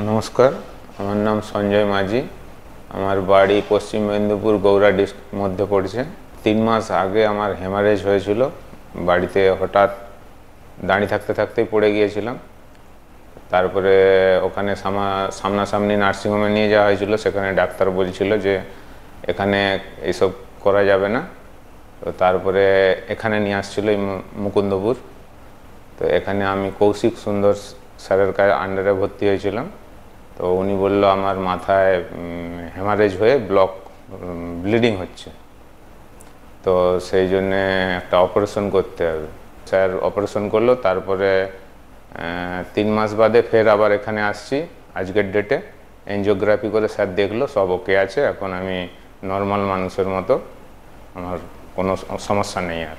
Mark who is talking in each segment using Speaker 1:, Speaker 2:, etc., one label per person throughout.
Speaker 1: नमस्कार, আমার নাম সঞ্জয় মাঝি। আমার বাড়ি পশ্চিম মেদিনীপুর গৌড়া ডিস্ট্রিক্ট মধ্যে পড়ছে। 3 মাস আগে আমার হেমারেজ হয়েছিল। বাড়িতে হঠাৎ দাঁড়িয়ে থাকতে থাকতেই পড়ে গিয়েছিলাম। তারপরে ওখানে সামনাসামনি নার্সিংহোমে নিয়ে যাওয়া হয়েছিল। সেখানে ডাক্তার বলছিল যে এখানে এইসব করা যাবে না। তো তারপরে এখানে নিয়ে আসছিল মুকুন্দপুর। তো এখানে আমি কৌশিক সুন্দর স্যারের আন্ডারে ভর্তি হয়েছিলাম। তো উনি বলল আমার মাথায় হেমারেজ হয়ে ব্লিডিং হচ্ছে, তো সেই জন্যে একটা অপারেশন করতে হবে। স্যার অপারেশন করলো। তারপরে 3 মাস বাদে ফের আবার এখানে আসছি। আজকের ডেটে এনজিওগ্রাফি করে স্যার দেখলো সব ওকে আছে। এখন আমি নর্মাল মানুষের মতো, আমার কোনো সমস্যা নেই আর।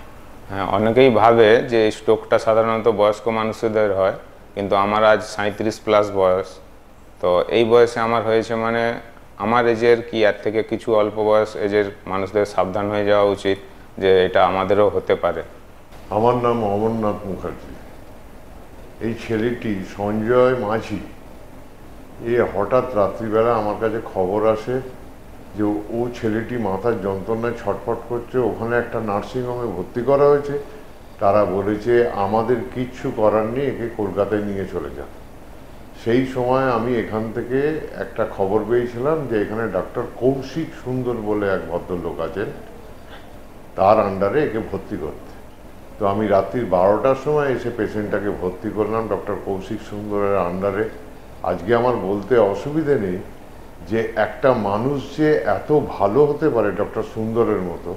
Speaker 1: হ্যাঁ, অনেকেই ভাবে যে স্ট্রোকটা সাধারণত বয়স্ক মানুষদের হয়, কিন্তু আমার আজ 37+ বয়স। তো এই বয়সে আমার হয়েছে, মানে আমার এজের কি এর থেকে কিছু অল্প বয়স এজের মানুষদের সাবধান হয়ে যাওয়া উচিত যে এটা আমাদেরও হতে পারে।
Speaker 2: আমার নাম অমরনাথ মুখার্জি। এই ছেলেটি সঞ্জয় মাঝি, হঠাৎ রাত্রিবেলা আমার কাছে খবর আসে যে ও ছেলেটি মাথার যন্ত্রণায় ছটফট করছে, ওখানে একটা নার্সিংহোমে ভর্তি করা হয়েছে। তারা বলেছে আমাদের কিচ্ছু করার নেই, একে কলকাতায় নিয়ে চলে যান। সেই সময় আমি এখান থেকে একটা খবর পেয়েছিলাম যে এখানে ডক্টর কৌশিক সুন্দর বলে এক ভদ্রলোক আছেন, তার আন্ডারে একে ভর্তি করতে। তো আমি রাত্রির 12টার সময় এসে পেশেন্টটাকে ভর্তি করলাম ডক্টর কৌশিক সুন্দরের আন্ডারে। আজকে আমার বলতে অসুবিধে নেই যে একটা মানুষ যে এত ভালো হতে পারে ডক্টর সুন্দরের মতো,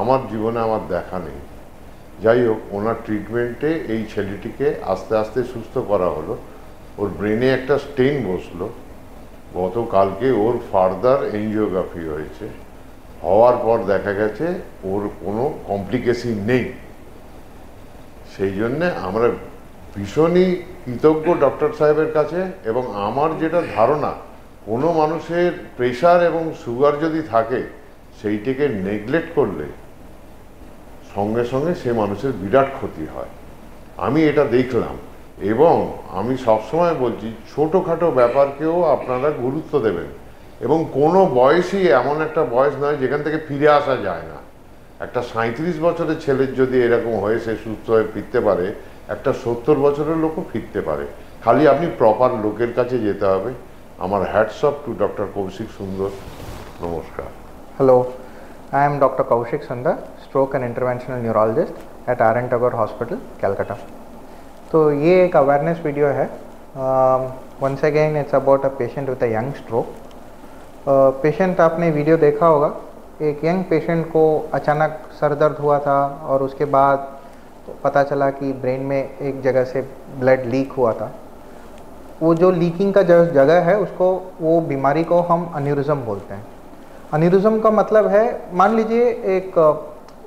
Speaker 2: আমার জীবনে আমার দেখা নেই। যাই হোক, ওনার ট্রিটমেন্টে এই ছেলেটিকে আস্তে আস্তে সুস্থ করা হলো। ওর ব্রেনে একটা স্টেন বসলো। গতকালকে ওর ফার্দার এনজিওগ্রাফি হয়েছে। হওয়ার পর দেখা গেছে ওর কোনো কমপ্লিকেশন নেই। সেই জন্যে আমরা ভীষণই কৃতজ্ঞ ডক্টর সাহেবের কাছে। এবং আমার যেটা ধারণা, কোনো মানুষের প্রেশার এবং সুগার যদি থাকে, সেইটিকে নেগলেক্ট করলে সঙ্গে সঙ্গে সে মানুষের বিরাট ক্ষতি হয়। আমি এটা দেখলাম। এবং আমি সবসময় বলছি, ছোটোখাটো ব্যাপারকেও আপনারা গুরুত্ব দেবেন। এবং কোনো বয়সই এমন একটা বয়স নয় যেখান থেকে ফিরে আসা যায় না। একটা 37 বছরের ছেলের যদি এরকম হয়ে সে সুস্থ হয়ে ফিরতে পারে, একটা 70 বছরের লোকও ফিরতে পারে। খালি আপনি প্রপার লোকের কাছে যেতে হবে। আমার hats off to doctor Koushik Sundar. নমস্কার।
Speaker 3: Hello, I am Dr. Kaushik Sundar, stroke and interventional neurologist at R N Tagore Hospital, Calcutta. तो ये एक अवेयरनेस वीडियो है। Once again it's about a patient with a young stroke. Patient, आपने video देखा होगा, एक young patient को अचानक सर दर्द हुआ था और उसके बाद पता चला कि ब्रेन में एक जगह से ब्लड लीक हुआ था। वो जो लीकिंग का जगह है उसको, वो बीमारी को हम एन्यूरिज्म बोलते हैं। एन्यूरिज्म का मतलब है, मान लीजिए एक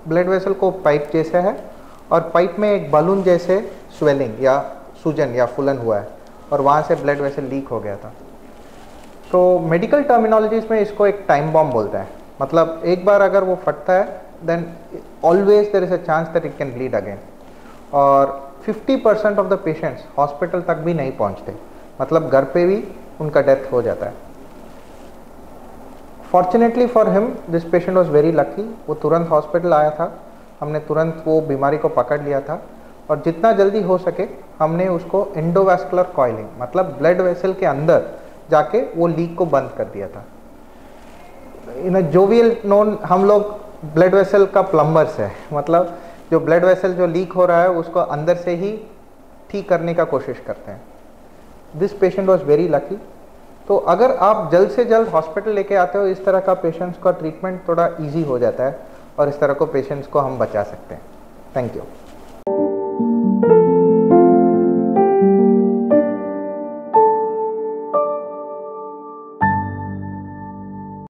Speaker 3: ब्लड वेसल को पाइप जैसे है और पाइप में एक बलून जैसे स्वेलिंग या सूजन या फूलन हुआ है और वहाँ से ब्लड वेसल लीक हो गया था। तो मेडिकल टर्मिनोलॉजीज में इसको एक टाइम बॉम्ब बोलते हैं। मतलब एक बार अगर वो फटता है, then always there is a chance that it can bleed again. और 50% ऑफ द पेशेंट्स हॉस्पिटल तक भी नहीं पहुँचते, मतलब घर पे भी उनका डेथ हो जाता है। Fortunately for him, this patient was very lucky. वो तुरंत हॉस्पिटल आया था, हमने तुरंत वो बीमारी को पकड़ लिया था और जितना जल्दी हो सके हमने उसको एंडोवास्कुलर कॉइलिंग, मतलब ब्लड वेसल के अंदर जाके वो लीक को बंद कर दिया था। इन जोवियल नोन, हम लोग ब्लड वेसल का प्लम्बर्स है। मतलब जो ब्लड वेसल जो लीक हो रहा है उसको अंदर से ही ठीक करने का कोशिश करते हैं। This patient was very lucky. तो अगर आप जल्द से जल्द हॉस्पिटल लेके आते हो, इस तरह का पेशेंट्स का ट्रीटमेंट थोड़ा इजी हो जाता है और इस तरह को पेशेंट्स को हम बचा सकते हैं। Thank you.